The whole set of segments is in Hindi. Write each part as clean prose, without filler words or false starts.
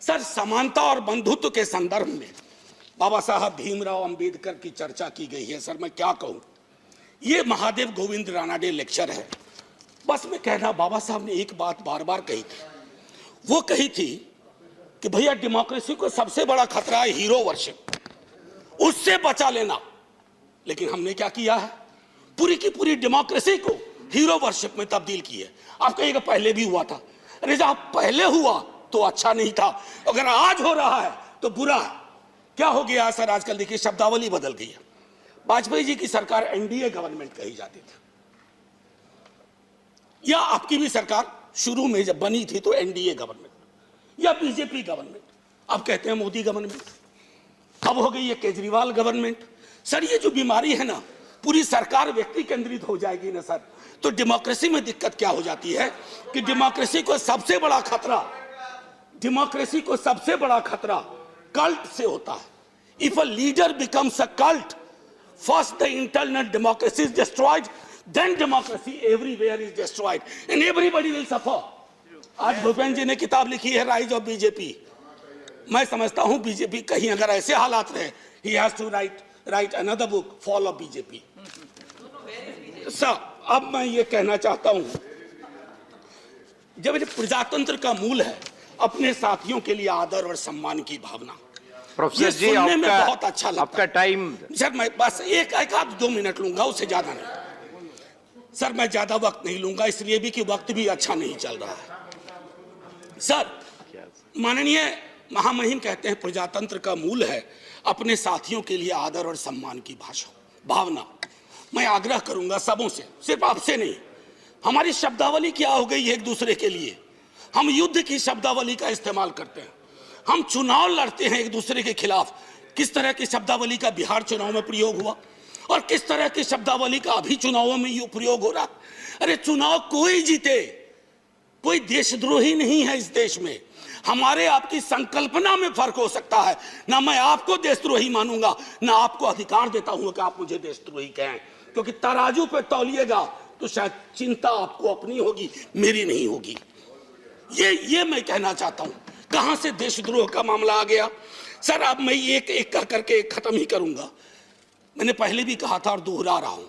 सर, समानता और बंधुत्व के संदर्भ में बाबा साहब भीमराव अंबेडकर की चर्चा की गई है। सर, मैं क्या कहूं, ये महादेव गोविंद रानाडे लेक्चर है। बस मैं कहना, बाबा साहब ने एक बात बार बार कही थी, वो कही थी कि भैया डेमोक्रेसी को सबसे बड़ा खतरा है हीरो वर्शिप, उससे बचा लेना। लेकिन हमने क्या किया है, पूरी की पूरी डेमोक्रेसी को हीरो वर्शिप में तब्दील की है। आप कहिएगा पहले भी हुआ था, अरे जब पहले हुआ तो अच्छा नहीं था, अगर आज हो रहा है तो बुरा है। क्या हो गया सर, आजकल देखिए शब्दावली बदल गई है। वाजपेयी जी की सरकार एनडीए गवर्नमेंट कही जाती थी, या आपकी भी सरकार शुरू में जब बनी थी तो एनडीए गवर्नमेंट या बीजेपी गवर्नमेंट, अब कहते हैं मोदी गवर्नमेंट, अब हो गई है केजरीवाल गवर्नमेंट। सर, ये जो बीमारी है ना, पूरी सरकार व्यक्ति केंद्रित हो जाएगी ना सर, तो डेमोक्रेसी में दिक्कत क्या हो जाती है कि डेमोक्रेसी को सबसे बड़ा खतरा कल्ट से होता है। If a leader becomes a cult, first the internal democracy is destroyed, then democracy everywhere is destroyed and everybody will suffer. आज भूपेंद्र जी ने किताब लिखी है राइज ऑफ बीजेपी। मैं समझता हूं बीजेपी कहीं अगर ऐसे हालात रहे, he has to write another book, fall of BJP. Sir, अब मैं ये कहना चाहता हूं, जब प्रजातंत्र का मूल है अपने साथियों के लिए आदर और सम्मान की भावना। प्रोफेसर जी, बहुत अच्छा लगता आपका टाइम। सर, मैं बस एक आध 2 मिनट लूंगा, उससे ज्यादा नहीं। सर, मैं ज्यादा वक्त नहीं लूंगा, इसलिए भी कि वक्त भी अच्छा नहीं चल रहा है। सर, माननीय महामहिम कहते हैं प्रजातंत्र का मूल है अपने साथियों के लिए आदर और सम्मान की भावना। मैं आग्रह करूंगा सबों से, सिर्फ आपसे नहीं, हमारी शब्दावली क्या हो गई है एक दूसरे के लिए। हम युद्ध की शब्दावली का इस्तेमाल करते हैं, हम चुनाव लड़ते हैं एक दूसरे के खिलाफ। किस तरह की शब्दावली का बिहार चुनाव में प्रयोग हुआ और किस तरह की शब्दावली का अभी चुनावों में प्रयोग हो रहा। अरे चुनाव कोई जीते, कोई देशद्रोही नहीं है इस देश में। हमारे आपकी संकल्पना में फर्क हो सकता है, ना मैं आपको देशद्रोही मानूंगा, ना आपको अधिकार देता हूं कि आप मुझे देशद्रोही कहें, क्योंकि तराजू पे तौलिएगा तो शायद चिंता आपको अपनी होगी, मेरी नहीं होगी। ये मैं कहना चाहता हूं। कहां से देशद्रोह का मामला आ गया। सर, अब मैं एक एक कह करके खत्म ही करूंगा। मैंने पहले भी कहा था और दोहरा रहा हूं,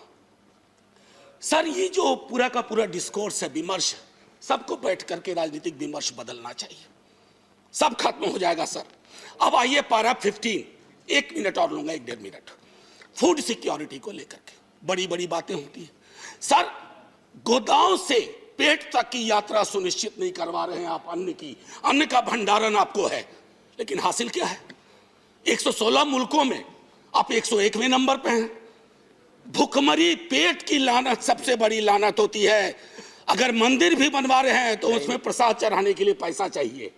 सर, ये जो पूरा का पूरा डिस्कोर्स है, विमर्श, सबको बैठ करके राजनीतिक विमर्श बदलना चाहिए, सब खत्म हो जाएगा सर। अब आइए पारा 15, 1 मिनट और लूंगा, 1-1.5 मिनट। फूड सिक्योरिटी को लेकर के बड़ी बड़ी बातें होती हैं। सर, गोदाम से पेट तक की यात्रा सुनिश्चित नहीं करवा रहे हैं आप, अन्न का भंडारण आपको है, लेकिन हासिल क्या है। 116 मुल्कों में आप 101वें नंबर पे हैं। भूखमरी, पेट की लानत सबसे बड़ी लानत होती है। अगर मंदिर भी बनवा रहे हैं तो उसमें प्रसाद चढ़ाने के लिए पैसा चाहिए,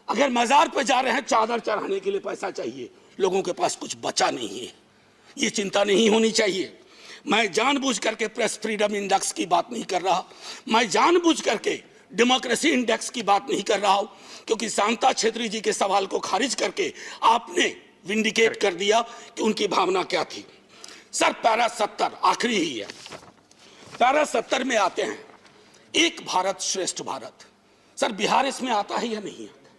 अगर मजार पे जा रहे हैं चादर चढ़ाने के लिए पैसा चाहिए। लोगों के पास कुछ बचा नहीं है, ये चिंता नहीं होनी चाहिए। मैं जानबूझ करके प्रेस फ्रीडम इंडेक्स की बात नहीं कर रहा, मैं जानबूझ करके डेमोक्रेसी इंडेक्स की बात नहीं कर रहा हूं, क्योंकि शांता छेत्री जी के सवाल को खारिज करके आपने विंडिकेट कर दिया कि उनकी भावना क्या थी। सर, पैरा 70 आखिरी ही है। पैरा 70 में आते हैं एक भारत श्रेष्ठ भारत। सर, बिहार इसमें आता है या नहीं आता,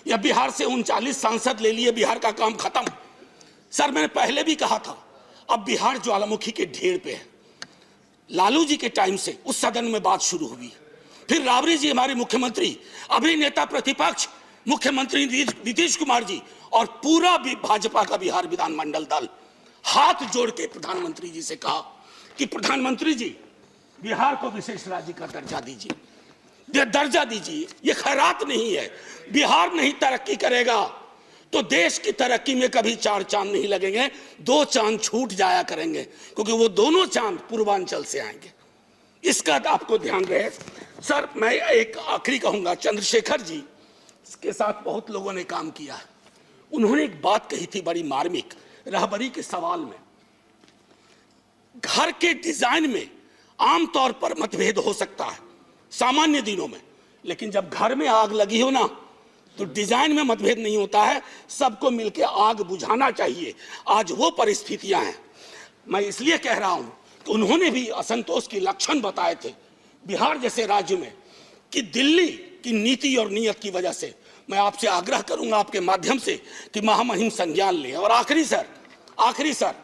या बिहार से 39 सांसद ले लिए, बिहार का काम खत्म। सर, मैंने पहले भी कहा था, अब बिहार ज्वालामुखी के ढेर पे है। लालू जी के टाइम से उस सदन में बात शुरू हुई, फिर राबड़ी जी हमारे मुख्यमंत्री, अभी नेता प्रतिपक्ष मुख्यमंत्री नीतीश कुमार जी और पूरा भी भाजपा का बिहार विधानमंडल दल हाथ जोड़ के प्रधानमंत्री जी से कहा कि प्रधानमंत्री जी, बिहार को विशेष राज्य का दर्जा दीजिए। ये खैरात नहीं है। बिहार नहीं तरक्की करेगा तो देश की तरक्की में कभी 4 चांद नहीं लगेंगे, 2 चांद छूट जाया करेंगे, क्योंकि वो दोनों चांद पूर्वांचल से आएंगे। इसका आपको ध्यान रहे। सर, मैं एक आखिरी कहूंगा, चंद्रशेखर जी के साथ बहुत लोगों ने काम किया है। उन्होंने एक बात कही थी बड़ी मार्मिक, रहबरी के सवाल में। घर के डिजाइन में आमतौर पर मतभेद हो सकता है सामान्य दिनों में, लेकिन जब घर में आग लगी हो ना, तो डिजाइन में मतभेद नहीं होता है, सबको मिलकर आग बुझाना चाहिए। आज वो परिस्थितियां हैं। मैं इसलिए कह रहा हूं कि उन्होंने भी असंतोष के लक्षण बताए थे बिहार जैसे राज्य में, कि दिल्ली की नीति और नीयत की वजह से मैं आपसे आग्रह करूंगा आपके माध्यम से कि महामहिम संज्ञान लें। और आखिरी सर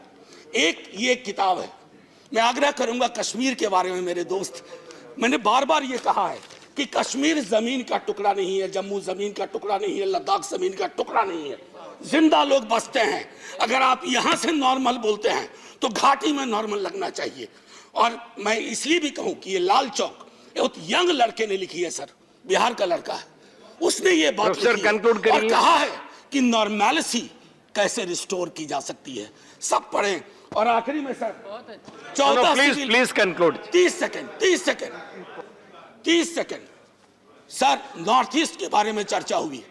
एक ये किताब है, मैं आग्रह करूंगा कश्मीर के बारे में। मेरे दोस्त, मैंने बार बार ये कहा है कि कश्मीर जमीन का टुकड़ा नहीं है, जम्मू जमीन का टुकड़ा नहीं है, लद्दाख जमीन का टुकड़ा नहीं है, जिंदा लोग बसते हैं। अगर आप यहां से नॉर्मल बोलते हैं तो घाटी में नॉर्मल लगना चाहिए। और मैं इसलिए भी कहूं कि ये लाल चौक एक यंग लड़के ने लिखी है सर, बिहार का लड़का है, उसने ये बात लिखी है और कहा है कि नॉर्मैलिटी कैसे रिस्टोर की जा सकती है। सब पढ़ें। और आखिरी में sir 14 please conclude. 30 second sir, north east के बारे में चर्चा हुई,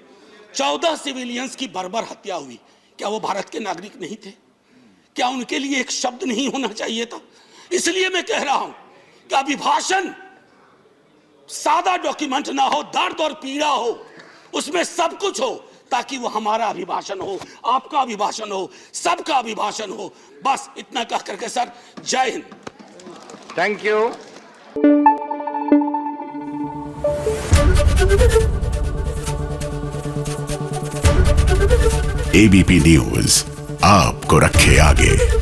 14 सिविलियंस की बर्बर हत्या हुई। क्या वो भारत के नागरिक नहीं थे? क्या उनके लिए एक शब्द नहीं होना चाहिए था? इसलिए मैं कह रहा हूं कि अभिभाषण सादा डॉक्यूमेंट ना हो, दर्द और पीड़ा हो, उसमें सब कुछ हो, ताकि वो हमारा अभिभाषण हो, आपका अभिभाषण हो, सबका अभिभाषण हो। बस इतना कह करके सर, जय Hind. Thank you. ABP news आपको रखे आगे।